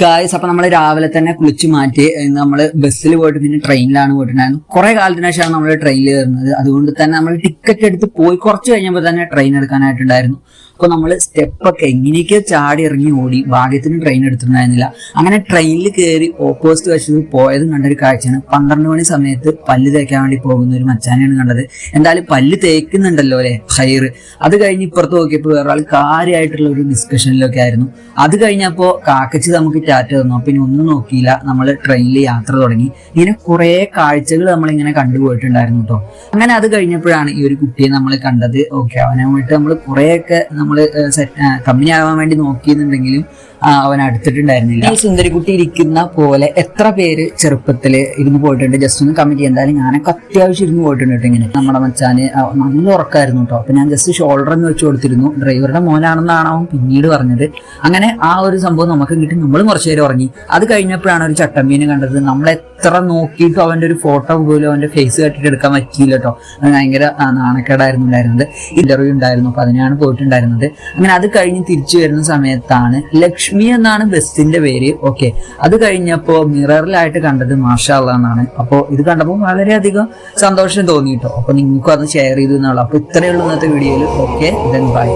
Guys, അപ്പൊ നമ്മൾ രാവിലെ തന്നെ കുളിച്ച് മാറ്റി നമ്മൾ ബസ്സിൽ പോയിട്ട് പിന്നെ ട്രെയിനിലാണ് പോയിട്ടുണ്ടായിരുന്നു. കുറെ കാലത്തിന് ശേഷമാണ് നമ്മൾ ട്രെയിനിൽ കയറുന്നത്. അതുകൊണ്ട് തന്നെ നമ്മൾ ടിക്കറ്റ് എടുത്ത് പോയി കുറച്ച് കഴിഞ്ഞപ്പോൾ തന്നെ ട്രെയിൻ എടുക്കാനായിട്ടുണ്ടായിരുന്നു. അപ്പൊ നമ്മൾ സ്റ്റെപ്പൊക്കെ എങ്ങനെയൊക്കെ ചാടി ഇറങ്ങി ഓടി, ഭാഗ്യത്തിന് ട്രെയിൻ എടുത്തിട്ടുണ്ടായിരുന്നില്ല. അങ്ങനെ ട്രെയിനിൽ കയറി ഓപ്പോസിറ്റ് വശത്ത് പോയതും കണ്ടൊരു കാഴ്ചയാണ്. 12 മണി സമയത്ത് പല്ല് തേക്കാൻ വേണ്ടി പോകുന്ന ഒരു മച്ചാനെയാണ് കണ്ടത്. എന്തായാലും പല്ല് തേക്കുന്നുണ്ടല്ലോ അല്ലെ, ഹൈർ. അത് കഴിഞ്ഞ് ഇപ്പുറത്ത് നോക്കിയപ്പോൾ വേറൊരാൾ കാര്യമായിട്ടുള്ള ഒരു ഡിസ്കഷനിലൊക്കെ ആയിരുന്നു. അത് കഴിഞ്ഞപ്പോൾ കാക്കച്ച് നമുക്ക് ടാറ്റ തന്നു. പിന്നെ ഒന്നും നോക്കിയില്ല, നമ്മൾ ട്രെയിനിൽ യാത്ര തുടങ്ങി. ഇങ്ങനെ കുറെ കാഴ്ചകൾ നമ്മളിങ്ങനെ കണ്ടുപോയിട്ടുണ്ടായിരുന്നു കേട്ടോ. അങ്ങനെ അത് കഴിഞ്ഞപ്പോഴാണ് ഈ ഒരു കുട്ടിയെ നമ്മൾ കണ്ടത്. ഓക്കെ, അവനെ പോയിട്ട് നമ്മൾ കുറേയൊക്കെ നമ്മൾ കമ്പനി ആവാൻ വേണ്ടി നോക്കിയെന്നുണ്ടെങ്കിലും അവൻ അടുത്തിട്ടുണ്ടായിരുന്നില്ല. ഈ സുന്ദരിക്കുട്ടി ഇരിക്കുന്ന പോലെ എത്ര പേര് ചെറുപ്പത്തിൽ ഇരുന്ന് പോയിട്ടുണ്ട്? ജസ്റ്റ് ഒന്ന് കമന്റ് ചെയ്യാം. എന്തായാലും ഞാനൊക്കെ അത്യാവശ്യം ഇരുന്ന് പോയിട്ടുണ്ട് കേട്ടോ. ഇങ്ങനെ നമ്മുടെ മച്ചാന് നല്ല ഉറക്കായിരുന്നു കേട്ടോ. അപ്പൊ ഞാൻ ജസ്റ്റ് ഷോൾഡർ എന്ന് വെച്ച് കൊടുത്തിരുന്നു. ഡ്രൈവറുടെ മോനാണെന്നാണ് അവൻ പിന്നീട് പറഞ്ഞത്. അങ്ങനെ ആ ഒരു സംഭവം നമുക്ക് കിട്ടി. നമ്മളും കുറച്ചു നേരം ഉറങ്ങി. അത് കഴിഞ്ഞപ്പോഴാണ് ഒരു ചട്ടമ്പീനെ കണ്ടത്. നമ്മളെത്ര നോക്കിയിട്ടും അവന്റെ ഒരു ഫോട്ടോ പോലും അവന്റെ ഫേസ് കട്ടിട്ട് എടുക്കാൻ പറ്റിയില്ല കേട്ടോ. അത് ഭയങ്കര നാണക്കേടായിരുന്നു ഉണ്ടായിരുന്നത്. ഇന്റർവ്യൂ ഉണ്ടായിരുന്നു, അപ്പൊ അതിനാണ് പോയിട്ടുണ്ടായിരുന്നത്. അങ്ങനെ അത് കഴിഞ്ഞ് തിരിച്ചു വരുന്ന സമയത്താണ് ലക്ഷ്മി എന്നാണ് ബസ്സിന്റെ പേര്. ഓക്കെ, അത് കഴിഞ്ഞപ്പോ മിററിലായിട്ട് കണ്ടത് മാഷാ അല്ലാഹ് എന്നാണ്. അപ്പോൾ ഇത് കണ്ടപ്പോൾ വളരെയധികം സന്തോഷം തോന്നി കേട്ടോ. അപ്പൊ നിങ്ങൾക്കും അത് ഷെയർ ചെയ്തു എന്നുള്ളൂ. അപ്പൊ ഇത്രയേ ഉള്ളൂ ഇന്നത്തെ വീഡിയോയിൽ. Okay, then bye.